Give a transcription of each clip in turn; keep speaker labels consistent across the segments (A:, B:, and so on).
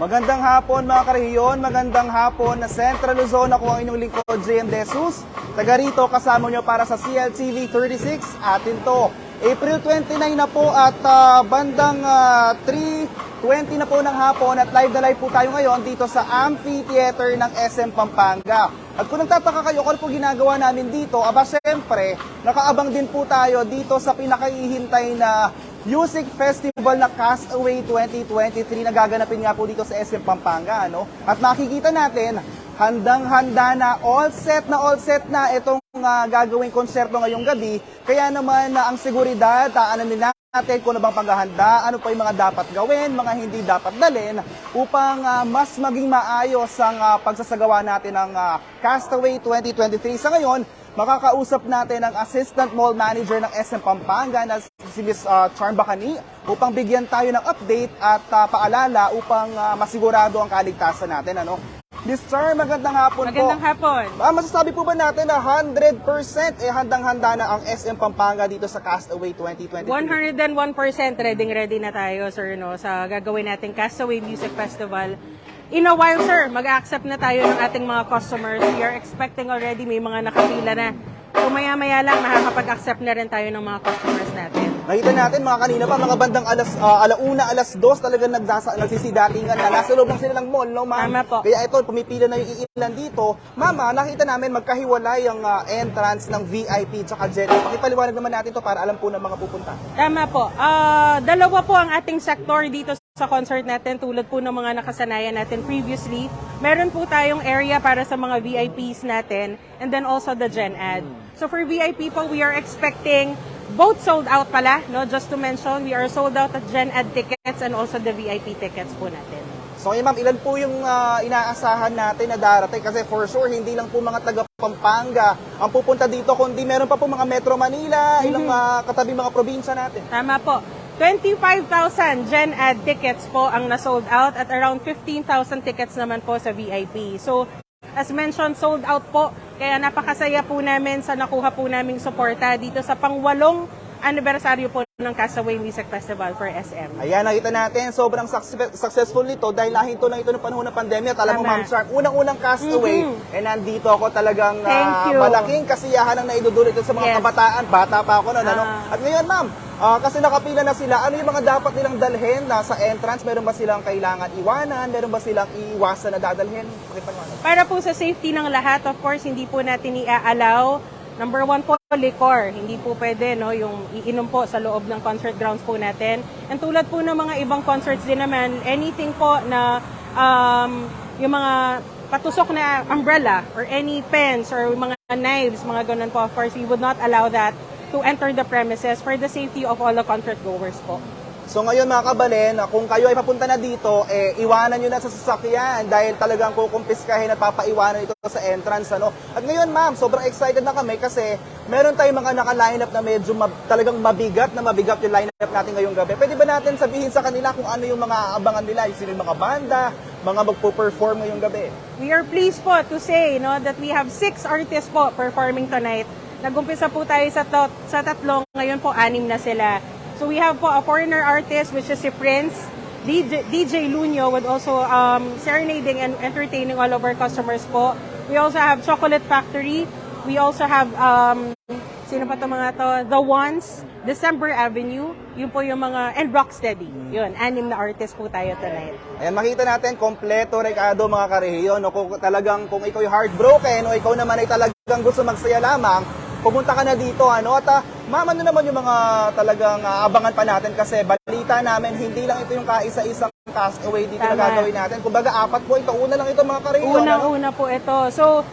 A: Magandang hapon mga karehiyon, magandang hapon na Central Luzon. Ako ang inyong lingkod, JM De Jesus. Taga rito kasama nyo para sa CLTV 36. Atin to. April 29 na po at bandang 3:20 na po ng hapon at live na live po tayo ngayon dito sa Amphitheater ng SM Pampanga. At kung nagtataka kayo kung ano po ginagawa namin dito, syempre, nakaabang din po tayo dito sa pinakaihintay na Music Festival na Castaway 2023 na gaganapin nga po dito sa SM Pampanga. At makikita natin, handang-handa na, all set na itong gagawing konserto ngayong gabi. Kaya naman ang seguridad, din natin kung ano bang paghahanda, ano pa yung mga dapat gawin, mga hindi dapat dalhin upang mas maging maayos ang pagsasagawa natin ng Castaway 2023. Sa ngayon, makakausap natin ang Assistant Mall Manager ng SM Pampanga na si Ms. Charm Bacani upang bigyan tayo ng update at paalala upang masigurado ang kaligtasan natin. Ms. Charm, magandang hapon po.
B: Magandang hapon.
A: Masasabi po ba natin na 100% handang-handa na ang SM Pampanga dito sa Castaway 2023?
B: 101% ready na tayo, sir, sa gagawin nating Castaway Music Festival. In a while, sir, mag-accept na tayo ng ating mga customers. We are expecting already may mga nakapila na. So maya-maya lang, makakapag-accept na rin tayo ng mga customers natin.
A: Nakita natin mga kanina pa, mga bandang alauna, 2:00, talagang nagsisidatingan na. Nasa loob lang sila ng mall, no, ma'am?
B: Tama po.
A: Kaya ito, pumipila na yung iilan dito. Mama, nakita namin magkahiwalay ang entrance ng VIP tsaka Gen. Pakipaliwanag naman natin to para alam po ng mga pupunta.
B: Tama po. Dalawa po ang ating sector dito sa concert natin tulad po ng mga nakasanayan natin previously. Meron po tayong area para sa mga VIPs natin and then also the Gen Ed. So for VIP po, we are expecting both sold out pala, just to mention, we are sold out at Gen Ed tickets and also the VIP tickets po natin.
A: So ma'am, ilan po yung inaasahan natin na darating? Kasi for sure, hindi lang po mga taga Pampanga ang pupunta dito, kundi meron pa po mga Metro Manila, ilang katabi mga probinsya natin.
B: Tama po. 25,000 Gen Ed tickets po ang na-sold out at around 15,000 tickets naman po sa VIP. So, as mentioned, sold out po. Kaya napakasaya po namin sa nakuha po naming suporta dito sa pang-8 anibersaryo po ng Castaway Music Festival for SM.
A: Ayan, nakita natin, sobrang successful nito dahil nahinto lang ito ng panahon ng pandemya. Alam mo, Ma'am Charm, unang-unang Castaway, nandito ako talagang malaking kasiyahan ang naidudulot ito sa mga kabataan. Bata pa ako noon. At ngayon, Ma'am, kasi nakapila na sila, ano yung mga dapat nilang dalhin sa entrance? Meron ba silang kailangan iwanan? Meron ba silang iwasan na dadalhin?
B: Para po sa safety ng lahat, of course, hindi po natin i-allow. Number 1 po, liquor. Hindi po pwede, yung iinom po sa loob ng concert grounds po natin. And tulad po ng mga ibang concerts din naman, anything po na yung mga patusok na umbrella or any pens or mga knives, mga ganun po, of course, we would not allow that to enter the premises for the safety of all the concert goers po.
A: So ngayon mga kabalen, kung kayo ay papunta na dito, iwanan nyo na sa sasakyan dahil talagang kukumpiskahin at papaiwanan ito sa entrance. At ngayon ma'am, sobrang excited na kami kasi meron tayong mga naka-line up na medyo talagang mabigat yung line up natin ngayong gabi. Pwede ba natin sabihin sa kanila kung ano yung mga abangan nila, sino yung mga banda, mga magpo-perform ngayong gabi?
B: We are pleased po to say that we have 6 artists po performing tonight. Nag-umpisa po tayo sa tatlong, ngayon po 6 na sila. So we have po a foreigner artist which is si Prince, DJ Lunyo with also serenading and entertaining all of our customers po. We also have Chocolate Factory. We also have, sino pa to mga to? The Ones, December Avenue, yun po yung mga, and Rocksteady. Yun, 6 na artist po tayo tonight.
A: Ayan, makita natin, kompleto, Ricardo, mga karehiyon. Kung ikaw yung heartbroken o ikaw naman ay talagang gusto magsaya lamang, pumunta ka na dito, At ma'am, ano naman yung mga talagang abangan pa natin kasi balita namin, hindi lang ito yung kaisa-isang Castaway dito na gagawin natin. Kumbaga, 4 po ito. Una lang ito, mga karehiyon.
B: Una po ito. So,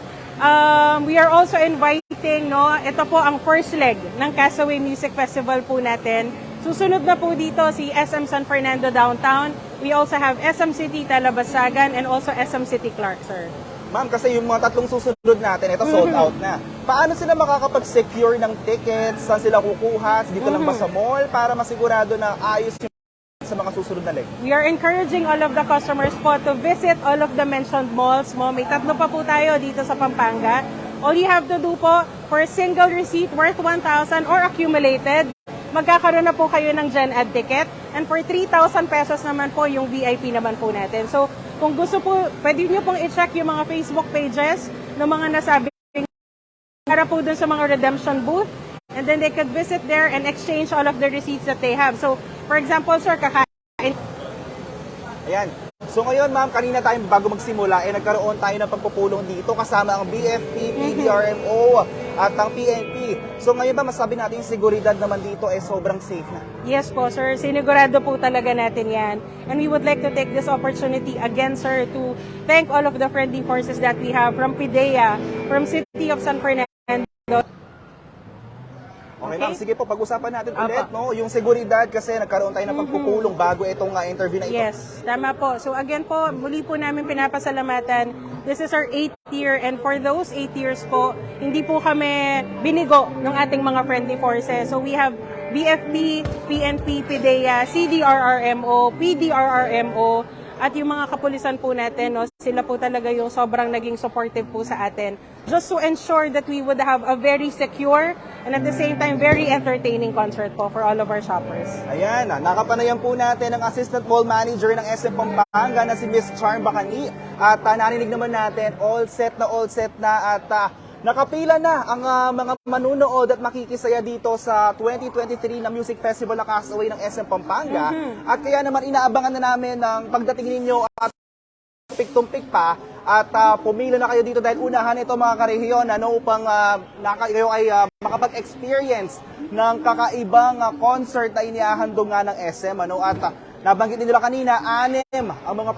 B: we are also inviting, ito po ang first leg ng Castaway Music Festival po natin. Susunod na po dito si SM San Fernando Downtown. We also have SM City Talabasagan and also SM City Clark, sir.
A: Ma'am, kasi yung mga tatlong susunod natin, ito sold out na. Paano sila makakapag-secure ng tickets? Saan sila kukuha? Dito lang ba sa mall? Para masigurado na ayos yung sa mga susunod na leg.
B: We are encouraging all of the customers po to visit all of the mentioned malls. May 3 pa po tayo dito sa Pampanga. All you have to do po, for a single receipt worth 1,000 or accumulated, magkakaroon na po kayo ng Gen Ed ticket. And for 3,000 pesos naman po yung VIP naman po natin. So, kung gusto po, pwede nyo pong i-check yung mga Facebook pages ng mga nasabing para po dun sa mga redemption booth. And then they could visit there and exchange all of the receipts that they have. So, for example, sir, kakain.
A: Ayan. So ngayon ma'am, kanina tayo bago magsimula, nagkaroon tayo ng pagpupulong dito kasama ang BFP, PDRMO at ang PNP. So ngayon ba masabi natin yung seguridad naman dito sobrang safe na?
B: Yes po, sir. Sinigurado po talaga natin yan. And we would like to take this opportunity again, sir, to thank all of the friendly forces that we have from PIDEA, from City of San Fernando.
A: Okay, ma'am, sige po, pag-usapan natin
B: Apa.
A: ulit, no? Yung seguridad kasi nagkaroon tayo ng pagpupulong bago itong interview na ito.
B: Yes, tama po. So again po, muli po namin pinapasalamatan. This is our 8th year and for those 8 years po, hindi po kami binigo ng ating mga friendly forces. So we have BFP, PNP, PIDEA, CDRRMO, PDRRMO, at yung mga kapulisan po natin, no, sila po talaga yung sobrang naging supportive po sa atin. Just to ensure that we would have a very secure and at the same time, very entertaining concert po for all of our shoppers.
A: Ayan, nakapanayan po natin ang Assistant Mall Manager ng SM Pampanga na si Miss Charm Bacani. At narinig naman natin, all set na at nakapila na ang mga manunood at makikisaya dito sa 2023 na Music Festival na Castaway ng SM Pampanga. At kaya naman inaabangan na namin ang pagdating ninyo at tumpik-tumpik pa at pumila na kayo dito dahil unahan ito mga karehiyon upang kayo ay makapag-experience ng kakaibang concert na inihahandog nga ng SM. At nabanggit nila kanina, 6 ang mga